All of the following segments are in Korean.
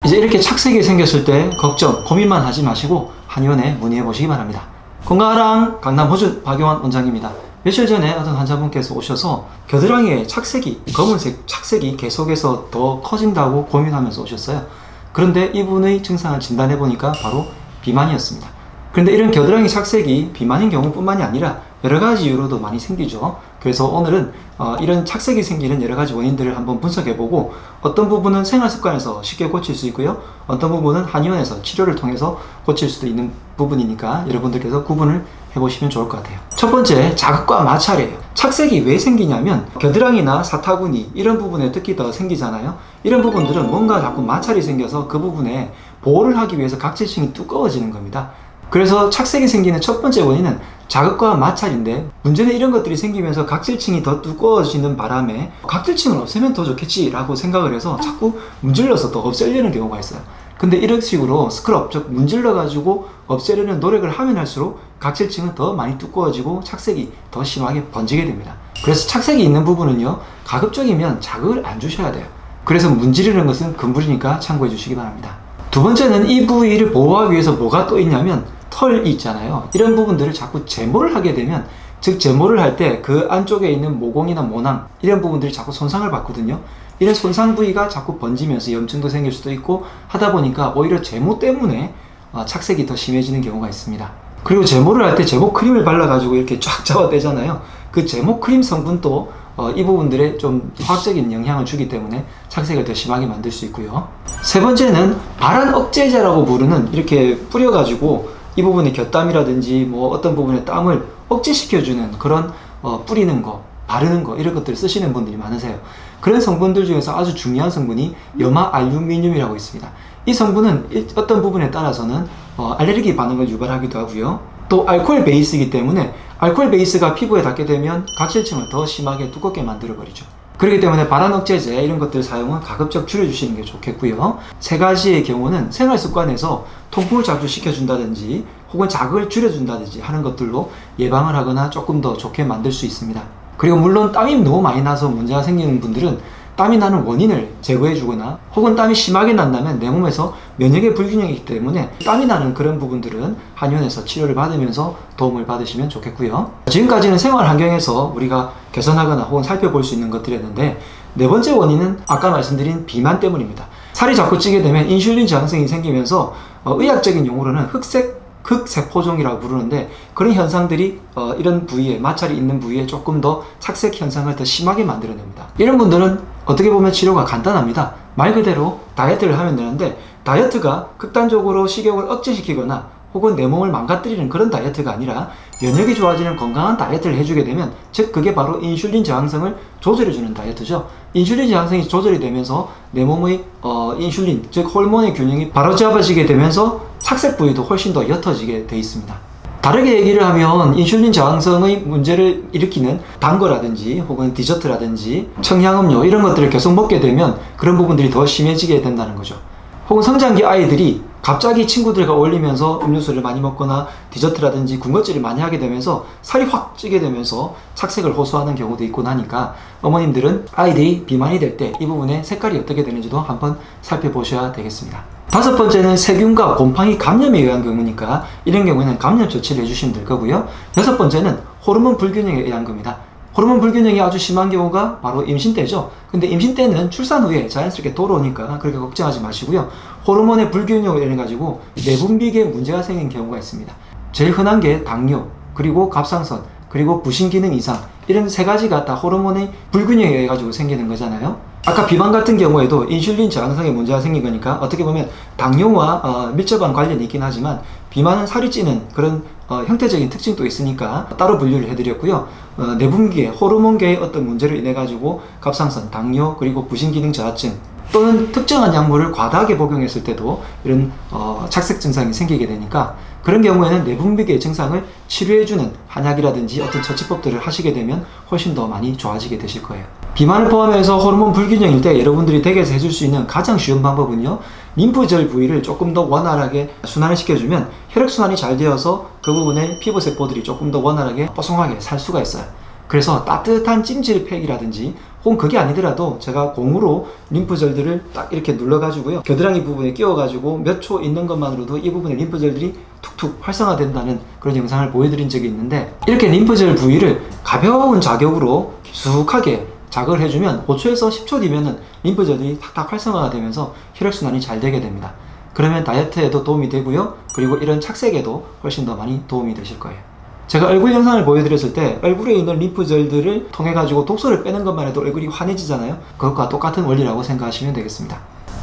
이제 이렇게 착색이 생겼을 때 걱정, 고민만 하지 마시고 한의원에 문의해 보시기 바랍니다. 건강하랑 강남 호주 박용환 원장입니다. 며칠 전에 어떤 환자분께서 오셔서 겨드랑이에 착색이, 검은색 착색이 계속해서 더 커진다고 고민하면서 오셨어요. 그런데 이분의 증상을 진단해 보니까 바로 비만이었습니다. 그런데 이런 겨드랑이 착색이 비만인 경우뿐만이 아니라 여러 가지 이유로도 많이 생기죠. 그래서 오늘은 이런 착색이 생기는 여러 가지 원인들을 한번 분석해보고 어떤 부분은 생활습관에서 쉽게 고칠 수 있고요. 어떤 부분은 한의원에서 치료를 통해서 고칠 수도 있는 부분이니까 여러분들께서 구분을 해보시면 좋을 것 같아요. 첫 번째, 자극과 마찰이에요. 착색이 왜 생기냐면 겨드랑이나 사타구니 이런 부분에 특히 더 생기잖아요. 이런 부분들은 뭔가 자꾸 마찰이 생겨서 그 부분에 보호를 하기 위해서 각질층이 두꺼워지는 겁니다. 그래서 착색이 생기는 첫 번째 원인은 자극과 마찰인데, 문제는 이런 것들이 생기면서 각질층이 더 두꺼워지는 바람에 각질층을 없애면 더 좋겠지 라고 생각을 해서 자꾸 문질러서 더 없애려는 경우가 있어요. 근데 이런 식으로 스크럽, 즉 문질러 가지고 없애려는 노력을 하면 할수록 각질층은 더 많이 두꺼워지고 착색이 더 심하게 번지게 됩니다. 그래서 착색이 있는 부분은요, 가급적이면 자극을 안 주셔야 돼요. 그래서 문지르는 것은 금물이니까 참고해 주시기 바랍니다. 두 번째는 이 부위를 보호하기 위해서 뭐가 또 있냐면 털이 있잖아요. 이런 부분들을 자꾸 제모를 하게 되면, 즉 제모를 할 때 그 안쪽에 있는 모공이나 모낭 이런 부분들이 자꾸 손상을 받거든요. 이런 손상 부위가 자꾸 번지면서 염증도 생길 수도 있고 하다 보니까 오히려 제모 때문에 착색이 더 심해지는 경우가 있습니다. 그리고 제모를 할 때 제모 크림을 발라 가지고 이렇게 쫙 잡아떼잖아요. 그 제모 크림 성분도 이 부분들에 좀 화학적인 영향을 주기 때문에 착색을 더 심하게 만들 수 있고요. 세 번째는 발한 억제제라고 부르는, 이렇게 뿌려가지고 이 부분에 곁땀이라든지 뭐 어떤 부분에 땀을 억제시켜주는 그런 뿌리는 거, 바르는 거 이런 것들을 쓰시는 분들이 많으세요. 그런 성분들 중에서 아주 중요한 성분이 염화 알루미늄이라고 있습니다. 이 성분은 어떤 부분에 따라서는 알레르기 반응을 유발하기도 하고요. 또 알코올 베이스이기 때문에 알코올 베이스가 피부에 닿게 되면 각질층을 더 심하게 두껍게 만들어 버리죠. 그렇기 때문에 발한 억제제 이런 것들 사용은 가급적 줄여주시는 게 좋겠고요. 세 가지의 경우는 생활습관에서 통풍을 자주 시켜준다든지 혹은 자극을 줄여준다든지 하는 것들로 예방을 하거나 조금 더 좋게 만들 수 있습니다. 그리고 물론 땀이 너무 많이 나서 문제가 생기는 분들은 땀이 나는 원인을 제거해 주거나 혹은 땀이 심하게 난다면 내 몸에서 면역의 불균형이 있기 때문에 땀이 나는 그런 부분들은 한의원에서 치료를 받으면서 도움을 받으시면 좋겠고요. 지금까지는 생활 환경에서 우리가 개선하거나 혹은 살펴볼 수 있는 것들이었는데, 네 번째 원인은 아까 말씀드린 비만 때문입니다. 살이 자꾸 찌게 되면 인슐린 저항성이 생기면서 의학적인 용어로는 흑세포종이라고 부르는데, 그런 현상들이 이런 부위에, 마찰이 있는 부위에 조금 더 착색 현상을 더 심하게 만들어냅니다. 이런 분들은 어떻게 보면 치료가 간단합니다. 말 그대로 다이어트를 하면 되는데, 다이어트가 극단적으로 식욕을 억제시키거나 혹은 내 몸을 망가뜨리는 그런 다이어트가 아니라 면역이 좋아지는 건강한 다이어트를 해주게 되면, 즉 그게 바로 인슐린 저항성을 조절해주는 다이어트죠. 인슐린 저항성이 조절이 되면서 내 몸의 인슐린, 즉 호르몬의 균형이 바로잡아지게 되면서 착색 부위도 훨씬 더 옅어지게 되어 있습니다. 다르게 얘기를 하면 인슐린 저항성의 문제를 일으키는 단 거라든지 혹은 디저트라든지 청량음료 이런 것들을 계속 먹게 되면 그런 부분들이 더 심해지게 된다는 거죠. 혹은 성장기 아이들이 갑자기 친구들과 어울리면서 음료수를 많이 먹거나 디저트라든지 군것질을 많이 하게 되면서 살이 확 찌게 되면서 착색을 호소하는 경우도 있고 나니까 어머님들은 아이들이 비만이 될 때 이 부분의 색깔이 어떻게 되는지도 한번 살펴보셔야 되겠습니다. 다섯 번째는 세균과 곰팡이 감염에 의한 경우니까 이런 경우에는 감염 조치를 해주시면 될 거고요. 여섯 번째는 호르몬 불균형에 의한 겁니다. 호르몬 불균형이 아주 심한 경우가 바로 임신 때죠. 근데 임신 때는 출산 후에 자연스럽게 돌아오니까 그렇게 걱정하지 마시고요. 호르몬의 불균형을 인해 가지고 내분비계에 문제가 생긴 경우가 있습니다. 제일 흔한 게 당뇨, 그리고 갑상선, 그리고 부신기능 이상, 이런 세 가지가 다 호르몬의 불균형에 의해 가지고 생기는 거잖아요. 아까 비만 같은 경우에도 인슐린 저항성에 문제가 생긴 거니까 어떻게 보면 당뇨와 밀접한 관련이 있긴 하지만 비만은 살이 찌는 그런 형태적인 특징도 있으니까 따로 분류를 해드렸고요. 내분비계, 호르몬계의 어떤 문제로 인해 가지고 갑상선, 당뇨, 그리고 부신기능 저하증 또는 특정한 약물을 과다하게 복용했을 때도 이런 착색 증상이 생기게 되니까 그런 경우에는 내분비계 증상을 치료해주는 한약이라든지 어떤 처치법들을 하시게 되면 훨씬 더 많이 좋아지게 되실 거예요. 비만을 포함해서 호르몬 불균형일 때 여러분들이 댁에서 해줄 수 있는 가장 쉬운 방법은요, 림프절 부위를 조금 더 원활하게 순환을 시켜주면 혈액순환이 잘 되어서 그 부분에 피부세포들이 조금 더 원활하게 뽀송하게 살 수가 있어요. 그래서 따뜻한 찜질팩이라든지 혹은 그게 아니더라도 제가 공으로 림프절들을 딱 이렇게 눌러가지고요, 겨드랑이 부분에 끼워가지고 몇 초 있는 것만으로도 이 부분에 림프절들이 툭툭 활성화된다는 그런 영상을 보여드린 적이 있는데, 이렇게 림프절 부위를 가벼운 자극으로 깊숙하게 자극을 해주면 5초에서 10초 뒤면은 림프절이 탁탁 활성화가 되면서 혈액순환이 잘 되게 됩니다. 그러면 다이어트에도 도움이 되고요, 그리고 이런 착색에도 훨씬 더 많이 도움이 되실 거예요. 제가 얼굴 영상을 보여드렸을 때 얼굴에 있는 림프절들을 통해 가지고 독소를 빼는 것만 해도 얼굴이 환해지잖아요. 그것과 똑같은 원리라고 생각하시면 되겠습니다.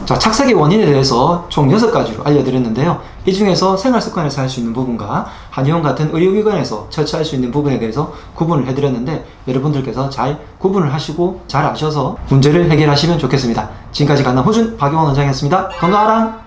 자, 착색의 원인에 대해서 총 6가지로 알려드렸는데요. 이 중에서 생활습관에서 할 수 있는 부분과 한의원 같은 의료기관에서 처치할 수 있는 부분에 대해서 구분을 해드렸는데, 여러분들께서 잘 구분을 하시고 잘 아셔서 문제를 해결하시면 좋겠습니다. 지금까지 강남 호준 박용원 원장이었습니다. 건강하랑!